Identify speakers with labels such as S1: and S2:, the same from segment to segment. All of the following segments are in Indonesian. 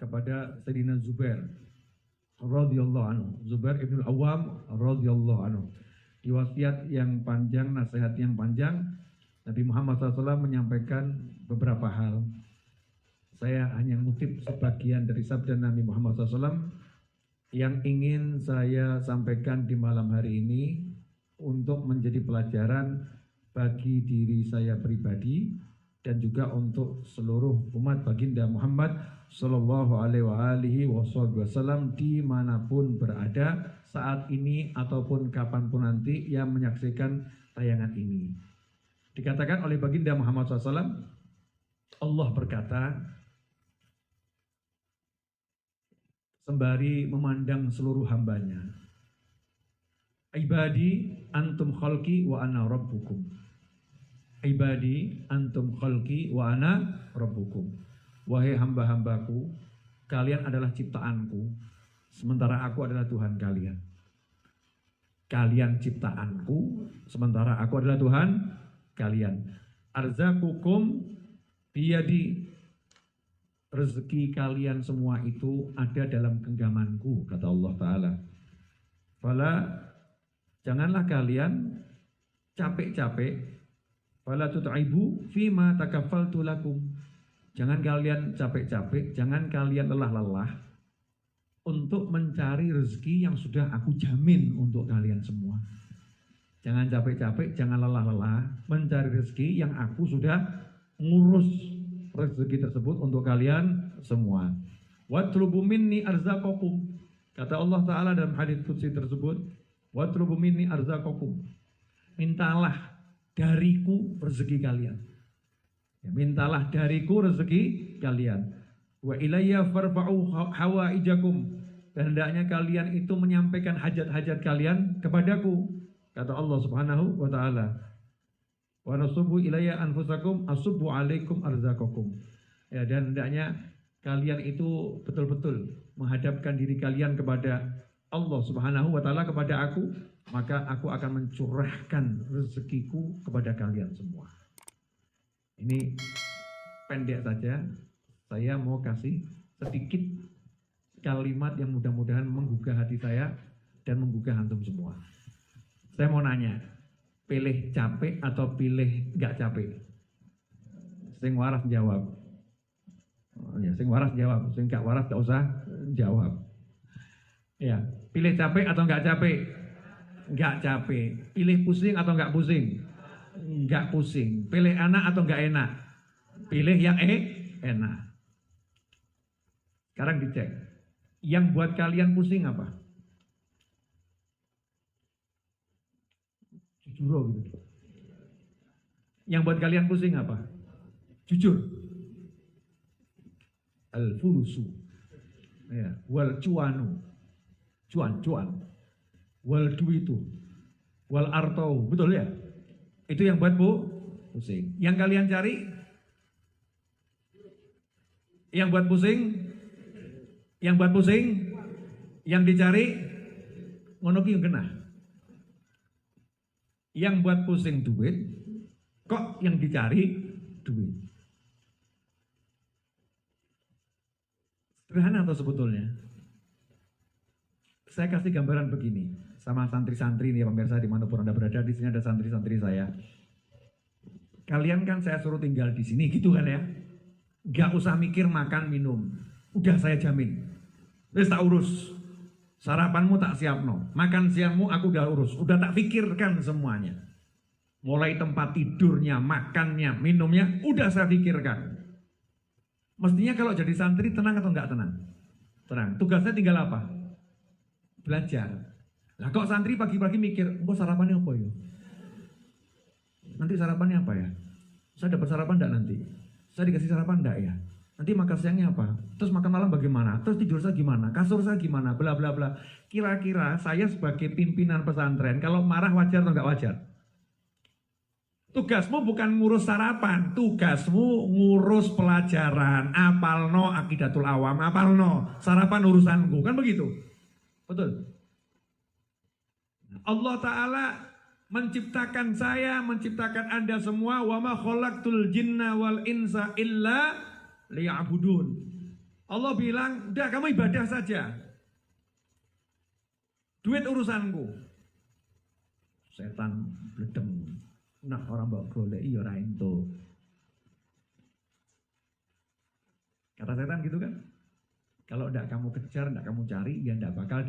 S1: kepada Sayyidina Zubair radhiyallahu anhu, Zubair ibn al-Awwam radhiyallahu anhu. Di wasiat yang panjang, nasihat yang panjang, Nabi Muhammad SAW menyampaikan beberapa hal. Saya hanya ngutip sebagian dari sabda Nabi Muhammad SAW yang ingin saya sampaikan di malam hari ini untuk menjadi pelajaran bagi diri saya pribadi dan juga untuk seluruh umat baginda Muhammad Sallallahu Alaihi Wasallam dimanapun berada saat ini ataupun kapanpun nanti yang menyaksikan tayangan ini. Dikatakan oleh baginda Muhammad SAW, Allah berkata sembari memandang seluruh hambanya, ibadi antum khalqi wa ana rabbukum. Ibadi antum khalqi wa ana rabbukum. Wahai hamba-hambaku, kalian adalah ciptaanku, sementara aku adalah Tuhan kalian. Kalian ciptaanku, sementara aku adalah Tuhan kalian. Arzakukum biyadi. Rezeki kalian semua itu ada dalam genggamanku, kata Allah Ta'ala. Fala, janganlah kalian capek-capek. Fala tut'ibu fima takaffaltu lakum. Jangan kalian capek-capek, jangan kalian lelah-lelah untuk mencari rezeki yang sudah aku jamin untuk kalian semua. Jangan capek-capek, jangan lelah-lelah mencari rezeki yang aku sudah ngurus rezeki tersebut untuk kalian semua. Watlubu minni arzaqakum. Kata Allah Ta'ala dalam hadits qudsi tersebut, watlubu minni arzaqakum. Mintalah dariku rezeki kalian. Ya, mintalah dariku rezeki kalian. Wa ilayya farfa'u hawaijakum. Dan hendaknya kalian itu menyampaikan hajat-hajat kalian kepadaku. Kata Allah Subhanahu wa Ta'ala. Wa nasubu ilayya anfusakum asubbu alaikum arzaqakum. Ya, dan hendaknya kalian itu betul-betul menghadapkan diri kalian kepada Allah Subhanahu wa Ta'ala, kepada aku, maka aku akan mencurahkan rezekiku kepada kalian semua. Ini pendek saja, saya mau kasih sedikit kalimat yang mudah-mudahan menggugah hati saya dan menggugah antum semua. Saya mau nanya, pilih capek atau pilih gak capek? Sing waras jawab. Ya, sing waras jawab, sing gak waras gak usah jawab. Ya, pilih capek atau gak capek? Gak capek. Pilih pusing atau gak pusing? Gak pusing. Pilih enak atau gak enak? Pilih yang enak. Sekarang dicek. Yang buat kalian pusing apa? Jujur gitu. Yang buat kalian pusing apa? Jujur. Al-fulusu. Ya, wal cuanu. Cuan. Wal duitu. Wal artau. Betul ya? Itu yang buat pusing. Yang kalian cari? Yang buat pusing? Yang buat pusing? Yang dicari? Ngono ki kena. Yang buat pusing duit, kok yang dicari duit. Sederhana atau sebetulnya? Saya kasih gambaran begini, sama santri-santri nih pemirsa dimanapun Anda berada, di sini ada santri-santri saya. Kalian kan saya suruh tinggal di sini gitu kan ya? Gak usah mikir makan minum, udah saya jamin. Wis tak urus. Sarapanmu tak siap no, makan siangmu aku udah urus, udah tak pikirkan semuanya. Mulai tempat tidurnya, makannya, minumnya, udah saya pikirkan. Mestinya kalau jadi santri tenang atau enggak tenang? Tenang. Tugasnya tinggal apa? Belajar. Lah kok santri pagi-pagi mikir, "Engko sarapannya apa ya? Nanti sarapannya apa ya? Saya dapat sarapan enggak nanti? Saya dikasih sarapan enggak ya? Nanti makan siangnya apa? Terus makan malam bagaimana? Terus tidur saya gimana? Kasur saya gimana? Bla bla bla." Kira-kira saya sebagai pimpinan pesantren kalau marah wajar atau enggak wajar? Tugasmu bukan ngurus sarapan, tugasmu ngurus pelajaran. Apalno Aqidatul Awam, apalno sarapan urusanku, kan begitu? Betul. Allah Ta'ala menciptakan saya, menciptakan Anda semua. Wa ma khalaqtul jinna wal insa illa liya'budun. Allah bilang, udah kamu ibadah saja. Duit urusanku. Setan bledeng. Nah orang mbok goleki ya ora entuk. Kata setan gitu kan? Kalau tidak kamu kejar, tidak kamu cari, ya tidak bakal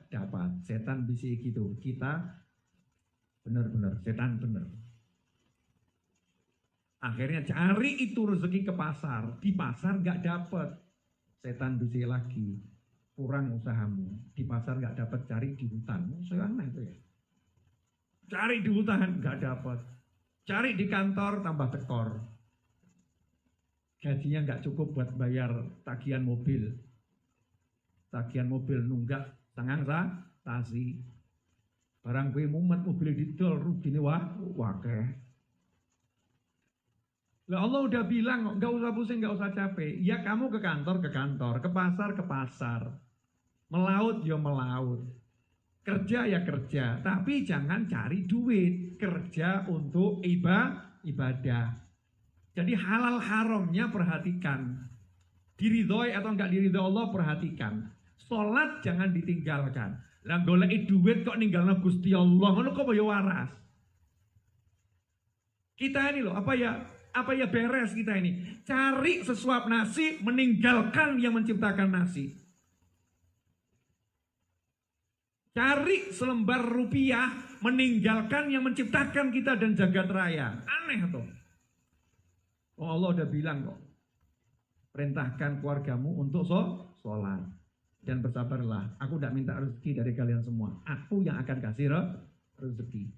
S1: dapat. Setan bisa gitu. Kita benar-benar, setan benar. Akhirnya cari itu rezeki ke pasar. Di pasar nggak dapat. Setan bisa lagi. Kurang usahamu. Di pasar nggak dapat, cari di hutan. Aneh itu ya. Cari di hutan, nggak dapat. Cari di kantor, tambah tekor. Gajinya nggak cukup buat bayar tagihan mobil. Tagihan mobil nunggak tangan tasi. Barang kue mumet mobil didol rugine wakeh. Lah Allah udah bilang nggak usah pusing, nggak usah capek. Ya kamu ke kantor, ke pasar. Melaut ya melaut. Kerja ya kerja, tapi jangan cari duit. Kerja untuk ibadah. Jadi halal haramnya perhatikan. Diridhoi atau enggak diridhoi Allah perhatikan. Salat jangan ditinggalkan. Lah goleki duit kok ninggalno Gusti Allah, ngono kok ya waras. Kita ini loh, apa ya beres kita ini. Cari sesuap nasi, meninggalkan yang menciptakan nasi. Cari selembar rupiah, meninggalkan yang menciptakan kita dan jagat raya. Aneh tuh. Oh Allah udah bilang kok. Perintahkan keluargamu untuk sholat. Dan bersabarlah. Aku tidak minta rezeki dari kalian semua. Aku yang akan kasih rezeki.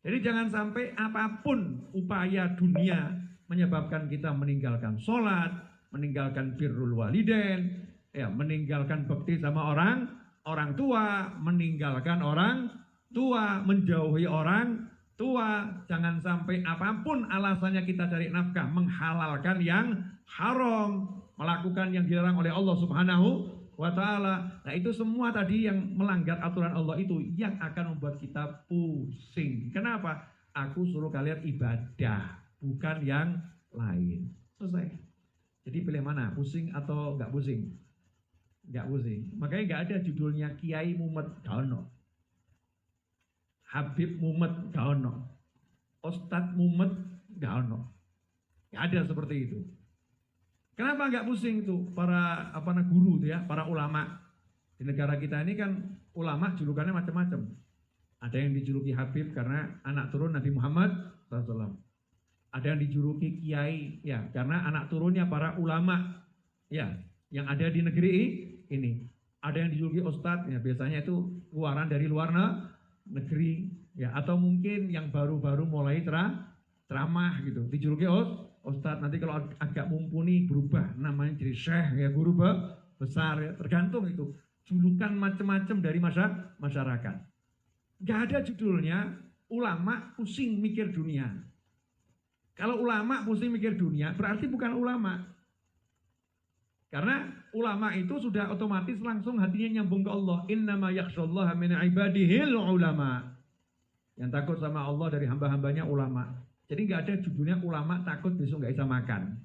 S1: Jadi jangan sampai apapun upaya dunia menyebabkan kita meninggalkan sholat, meninggalkan birrul walidain, ya, meninggalkan bakti sama orang tua, meninggalkan orang tua, menjauhi orang tua. Jangan sampai apapun alasannya kita cari nafkah, menghalalkan yang haram, melakukan yang dilarang oleh Allah Subhanahu wa ta'ala. Nah itu semua tadi yang melanggar aturan Allah itu yang akan membuat kita pusing. Kenapa? Aku suruh kalian ibadah, bukan yang lain. Selesai. Jadi pilih mana? Pusing atau enggak pusing? Enggak pusing. Makanya enggak ada judulnya Kiai Mumet, gak ono. Habib Mumet, gak ono. Ustadz Mumet, gak ono. Gak ada seperti itu. Kenapa nggak pusing itu para guru itu ya, para ulama di negara kita ini kan ulama julukannya macam-macam. Ada yang dijuluki Habib karena anak turun Nabi Muhammad SAW. Ada yang dijuluki Kiai ya karena anak turunnya para ulama ya yang ada di negeri ini. Ada yang dijuluki Ustadz ya biasanya itu keluaran dari luar negeri ya atau mungkin yang baru-baru mulai ceramah gitu dijuluki Ustadz. Nanti kalau agak mumpuni berubah namanya jadi syekh ya, guru besar ya, tergantung itu julukan macam-macam dari masyarakat. Gak ada judulnya ulama pusing mikir dunia. Kalau ulama pusing mikir dunia berarti bukan ulama. Karena ulama itu sudah otomatis langsung hatinya nyambung ke Allah. Innama yakhshallaha min ibadihil ulama. Yang takut sama Allah dari hamba-hambanya ulama. Jadi nggak ada judulnya ulama takut besok nggak bisa makan.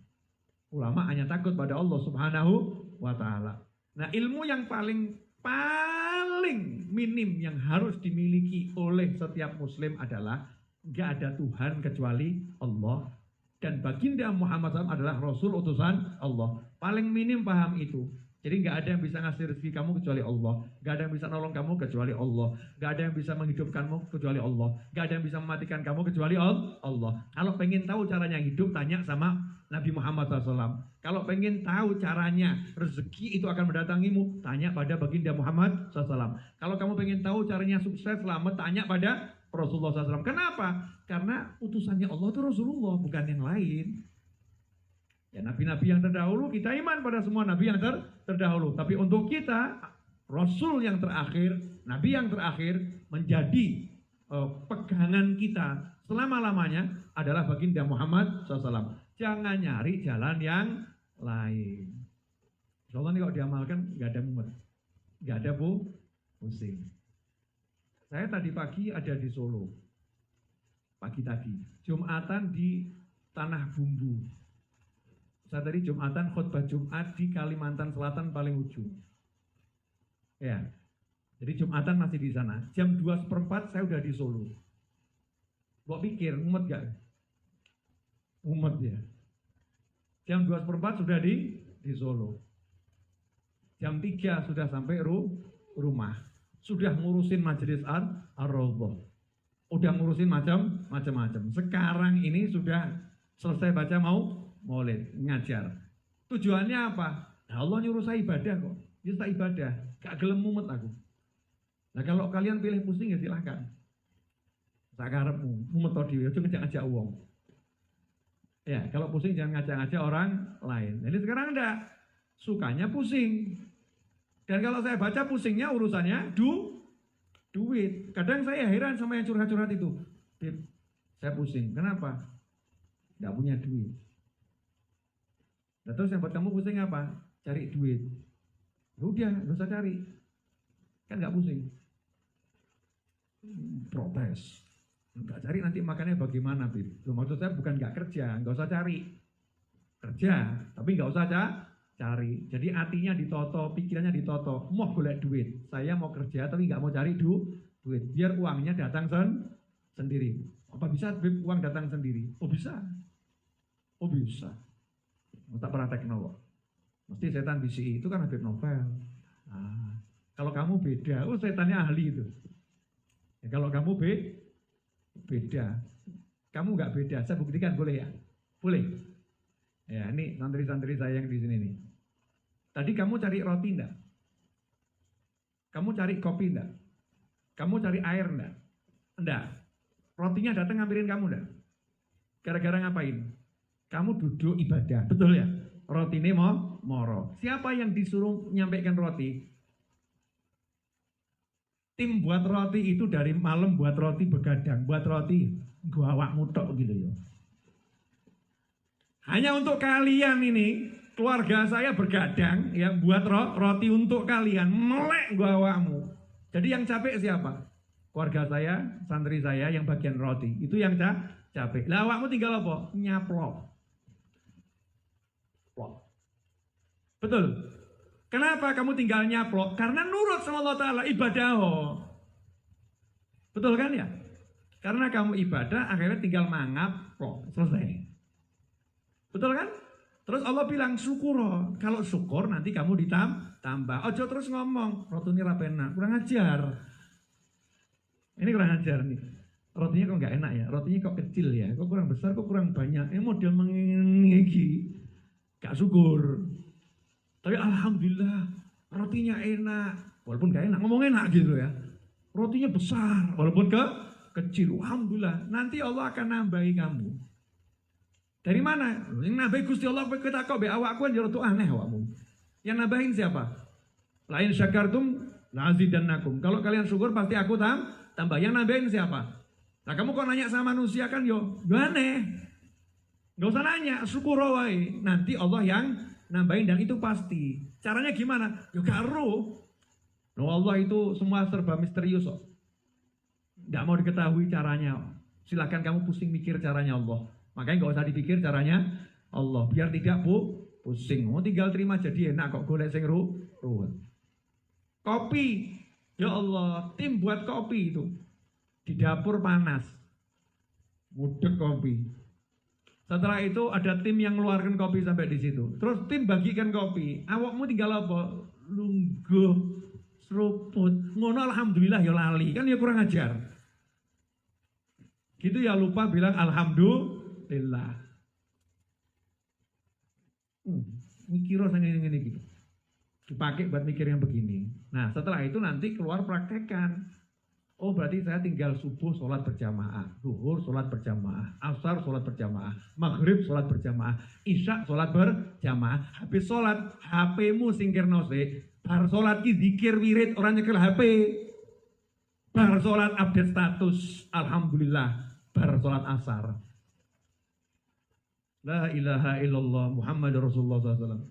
S1: Ulama hanya takut pada Allah Subhanahu wa ta'ala. Nah ilmu yang paling minim yang harus dimiliki oleh setiap muslim adalah nggak ada Tuhan kecuali Allah. Dan baginda Muhammad SAW adalah Rasul utusan Allah. Paling minim paham itu. Jadi nggak ada yang bisa ngasih rezeki kamu kecuali Allah. Nggak ada yang bisa nolong kamu kecuali Allah. Nggak ada yang bisa menghidupkanmu kecuali Allah. Nggak ada yang bisa mematikan kamu kecuali Allah. Kalau pengen tahu caranya hidup, tanya sama Nabi Muhammad SAW. Kalau pengen tahu caranya rezeki itu akan mendatangimu, tanya pada baginda Muhammad SAW. Kalau kamu pengen tahu caranya sukses, selamat, tanya pada Rasulullah SAW. Kenapa? Karena utusannya Allah itu Rasulullah, bukan yang lain. Ya nabi-nabi yang terdahulu kita iman pada semua nabi yang terdahulu. Tapi untuk kita Rasul yang terakhir, nabi yang terakhir menjadi pegangan kita selama-lamanya adalah baginda Muhammad SAW. Jangan nyari jalan yang lain. Insyaallah ini kalau diamalkan nggak ada mumet, nggak ada pusing. Saya tadi pagi ada di Solo, pagi tadi Jumatan di Tanah Bumbu. Saya tadi Jumatan khutbah Jumat di Kalimantan Selatan paling ujung. Ya. Jadi Jumatan masih di sana. Jam 2:15 saya udah di Solo. Kok pikir, umat gak? Umat ya. Jam 2:15 sudah di Solo. Jam 3 sudah sampai rumah. Sudah ngurusin majelis ar-Raudhah. Udah ngurusin macam-macam. Sekarang ini sudah selesai baca maulid, ngajar. Tujuannya apa? Nah, Allah nyuruh saya ibadah kok. Ya saya ibadah. Gak gelem mumet aku. Nah kalau kalian pilih pusing ya silahkan. Tak karepmu, mumet to dhewe, aja ngajak-ngajak wong. Ya, kalau pusing jangan ngajak-ngajak orang lain. Jadi sekarang enggak, sukanya pusing. Dan kalau saya baca pusingnya urusannya duit. Kadang saya heran sama yang curhat-curhat itu. Bib, saya pusing. Kenapa? Enggak punya duit. Nah, terus yang buat kamu pusing apa? Cari duit. Udah, enggak usah cari. Kan enggak pusing. Protes. Enggak cari nanti makannya bagaimana, Bib? Maksud saya bukan enggak kerja, enggak usah cari. Kerja, tapi enggak usah cari. Jadi hatinya ditoto, pikirannya ditoto. Mau golek duit. Saya mau kerja tapi enggak mau cari duit. Biar uangnya datang sendiri. Apa bisa, Bib, uang datang sendiri? Oh bisa. Oh bisa. Tak pernah teknolog. Mesti setan bisi itu kan Habib Novel. Nah, kalau kamu beda, setannya ahli itu. Ya, kalau kamu beda, kamu nggak beda. Saya buktikan, boleh ya? Boleh. Ya, ini santri-santri saya yang di sini nih. Tadi kamu cari roti enggak? Kamu cari kopi enggak? Kamu cari air enggak? Enggak. Rotinya datang ngambilin kamu enggak? Gara-gara ngapain? Kamu duduk ibadah, betul ya? Roti ini moro. Siapa yang disuruh menyampaikan roti? Tim buat roti itu dari malam buat roti begadang, buat roti gua awakmu tok gitu ya. Hanya untuk kalian ini, keluarga saya bergadang ya buat roti untuk kalian, melek gua awakmu. Jadi yang capek siapa? Keluarga saya, santri saya yang bagian roti. Itu yang capek. Lah awakmu tinggal apa? Nyaplok. Betul. Kenapa kamu tinggal nyaplok? Karena nurut sama Allah Ta'ala, ibadah. Betul kan ya? Karena kamu ibadah, akhirnya tinggal mangap, selesai. Betul kan? Terus Allah bilang syukur. Kalau syukur nanti kamu ditambah. Ojo terus ngomong, roti ini rapena, kurang ajar. Ini kurang ajar nih. Rotinya kok nggak enak ya? Rotinya kok kecil ya? Kok kurang besar? Kok kurang banyak? Ini model menginggi. Gak syukur. Tapi alhamdulillah rotinya enak. Walaupun gak enak, ngomong enak gitu ya. Rotinya besar, walaupun kecil. Alhamdulillah, nanti Allah akan nambahi kamu. Dari mana? Yang nambahi Gusti Allah, kita kok be awakku kan jero aneh awakmu. Yang nambahin siapa? Lain syakartum lazidannakum. Kalau kalian syukur pasti aku tambah. Yang nambahin siapa? Nah kamu kok nanya sama manusia kan yo aneh. Gak usah nanya, syukur wae. Nanti Allah yang nambahin dan itu pasti. Caranya gimana? Ya karo. Allah itu semua serba misterius kok. Gak mau diketahui caranya. Silakan kamu pusing mikir caranya Allah. Makanya gak usah dipikir caranya Allah. Biar tidak pusing. Mau tinggal terima jadi enak kok golek sing ruwet. Kopi. Ya Allah, tim buat kopi itu. Di dapur panas. Mudek kopi. Setelah itu ada tim yang ngeluarkan kopi sampai di situ. Terus tim bagikan kopi. Awakmu tinggal apa? Lungguh, seruput. Ngono alhamdulillah ya lali. Kan ya kurang ajar. Gitu ya lupa bilang alhamdulillah. Mikir sange ini gitu. Dipakai buat mikir yang begini. Nah setelah itu nanti keluar praktekkan. Oh berarti saya tinggal subuh sholat berjamaah, zuhur sholat berjamaah, asar sholat berjamaah, maghrib sholat berjamaah, isya sholat berjamaah. Habis sholat, HP-mu singkirno sih, bar sholat ki zikir wirid orang nyekel HP. Bar sholat update status, alhamdulillah, bar sholat asar. La ilaha illallah Muhammad Rasulullah SAW.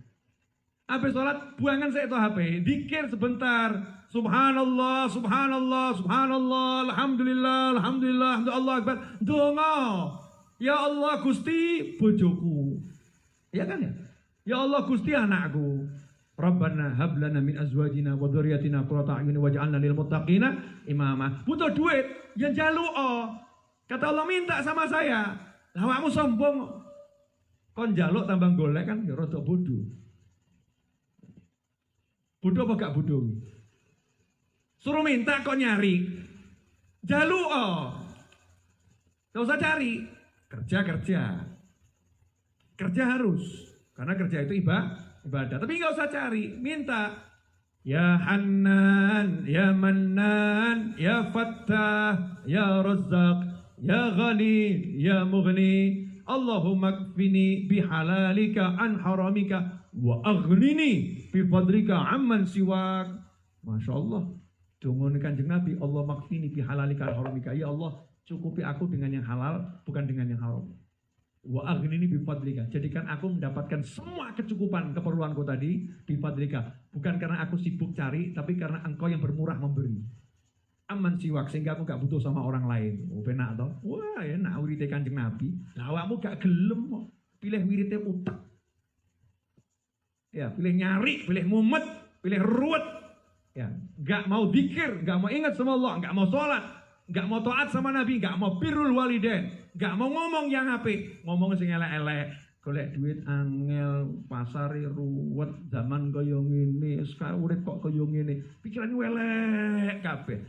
S1: Habis sholat, buangan saya itu HP, zikir sebentar. Subhanallah, subhanallah, subhanallah, alhamdulillah, alhamdulillah, Allah akbar. Donga, ya Allah Gusti bojoku. Ya kan ya? Ya Allah Gusti anakku. Rabbana hab lana min azwajina wa dzurriyyatina qurrata a'yun waj'alna lil muttaqina imama. Butuh duit, ya njaluk. Kata Allah minta sama saya. Lah awakmu sombong. Kon njaluk tambah golek kan ya rada bodoh. Bodoh apa gak bodoh? Suruh minta kok nyari. Njaluk. Gak usah cari. Kerja. Kerja harus. Karena kerja itu ibadah. Tapi nggak usah cari, minta. Ya Hannan, ya Mannan, ya Fattah, ya Razzaq, ya Ghani, ya Mughni. Allahumma kfini bihalalika an haramika wa aghnini bifadlika amman siwak. Masya Allah. Dungun Kanjeng Nabi, Allah makfini bihalalika an haramika. Ya Allah, cukupi aku dengan yang halal, bukan dengan yang haram. Wa aghnini bifadlika. Jadikan aku mendapatkan semua kecukupan keperluanku tadi bifadlika. Bukan karena aku sibuk cari, tapi karena engkau yang bermurah memberi. Aman siwak, sehingga aku gak butuh sama orang lain. Oh penak toh. Wah enak wirite Kanjeng Nabi. Lah awakmu gak gelem pilih wirite utek. Ya, pilih nyari, pilih mumet, pilih ruwet. Ya, gak mau zikir, gak mau ingat sama Allah, gak mau sholat, gak mau taat sama Nabi, gak mau birrul walidain, gak mau ngomong yang apik, ngomong sing elek-elek, golek duit angel, pasar ruwet, zaman kaya ngene, sekarang urip kok kaya ngene, pikiran elek kabeh.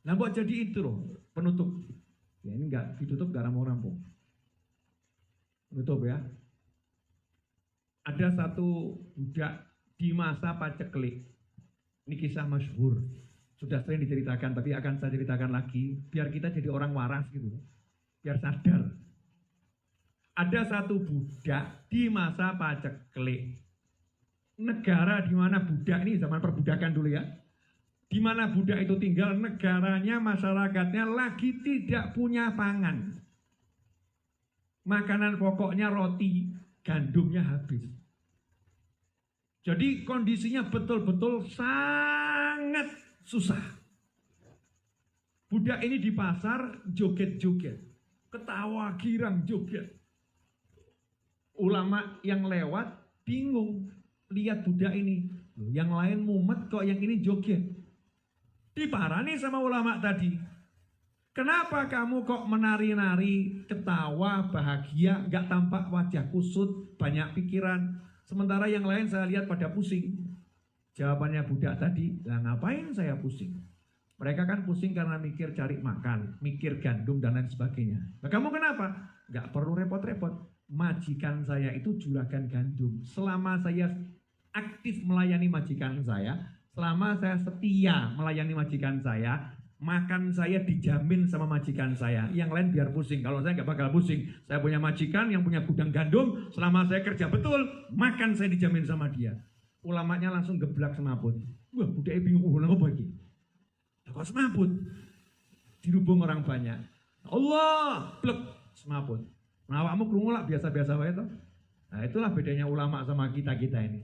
S1: Lah mbok jadi itu loh, penutup. Ya ini enggak ditutup gak rampung-rampung. Penutup ya. Ada satu budak di masa paceklik. Ini kisah masyhur. Sudah sering diceritakan, tapi akan saya ceritakan lagi biar kita jadi orang waras gitu. Biar sadar. Ada satu budak di masa paceklik. Negara di mana budak ini zaman perbudakan dulu ya. Di mana budak itu tinggal, negaranya, masyarakatnya lagi tidak punya pangan. Makanan pokoknya roti, gandumnya habis. Jadi kondisinya betul-betul sangat susah. Budak ini di pasar joget-joget, ketawa girang joget. Ulama yang lewat bingung lihat budak ini. Yang lain mumet kok yang ini joget. Diparani sama ulama tadi. Kenapa kamu kok menari-nari, ketawa, bahagia, gak tampak wajah kusut, banyak pikiran. Sementara yang lain saya lihat pada pusing. Jawabannya budak tadi, lah ngapain saya pusing? Mereka kan pusing karena mikir cari makan, mikir gandum dan lain sebagainya. Nah kamu kenapa? Gak perlu repot-repot. Majikan saya itu juragan gandum. Selama saya aktif melayani majikan saya, selama saya setia melayani majikan saya, makan saya dijamin sama majikan saya. Yang lain biar pusing. Kalau saya nggak bakal pusing. Saya punya majikan yang punya gudang gandum. Selama saya kerja betul, makan saya dijamin sama dia. Ulamanya langsung geblak semaput. Wah, budaya bingung. Apa ini? Kok semaput? Dirubung orang banyak. Allah, blek semaput. Nah, awakmu krungu lah biasa-biasa wae toh. Nah, itulah bedanya ulama sama kita-kita ini.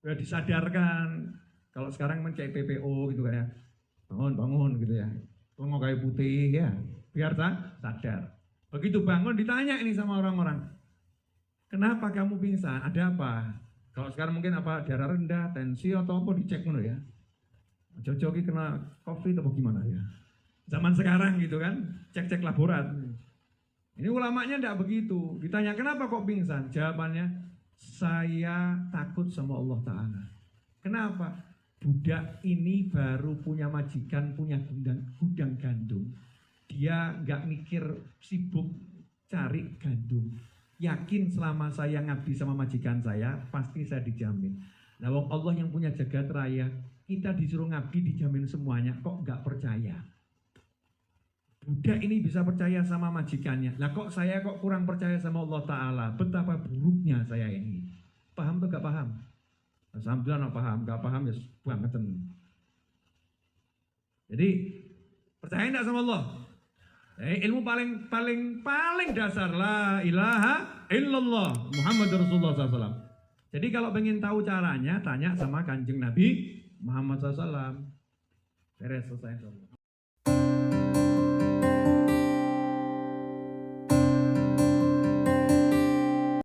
S1: Udah disadarkan. Kalau sekarang mencari PPO gitu kan ya. Bangun gitu ya. Ngomong kayu putih ya. Biar sadar. Begitu bangun ditanya ini sama orang-orang. Kenapa kamu pingsan? Ada apa? Kalau sekarang mungkin apa darah rendah, tensi atau apa dicek dulu ya. Jojoki kena COVID atau gimana ya. Zaman sekarang gitu kan. Cek-cek laborat. Ini ulamanya enggak begitu. Ditanya kenapa kok pingsan? Jawabannya saya takut sama Allah Ta'ala. Kenapa? Budak ini baru punya majikan, punya gudang gandum. Dia nggak mikir sibuk cari gandum. Yakin selama saya ngabdi sama majikan saya, pasti saya dijamin. Nah, Allah yang punya jagat raya, kita disuruh ngabdi dijamin semuanya, kok nggak percaya? Budak ini bisa percaya sama majikannya. Lah kok saya kok kurang percaya sama Allah Ta'ala? Betapa buruknya saya ini. Paham atau gak paham? Alhamdulillah gak paham ya bangetan. Jadi percaya enggak sama Allah? Ilmu paling dasar la ilaha illallah Muhammadur Rasulullah SAW. Jadi kalau pengen tahu caranya tanya sama Kanjeng Nabi Muhammad SAW. Beres selesai.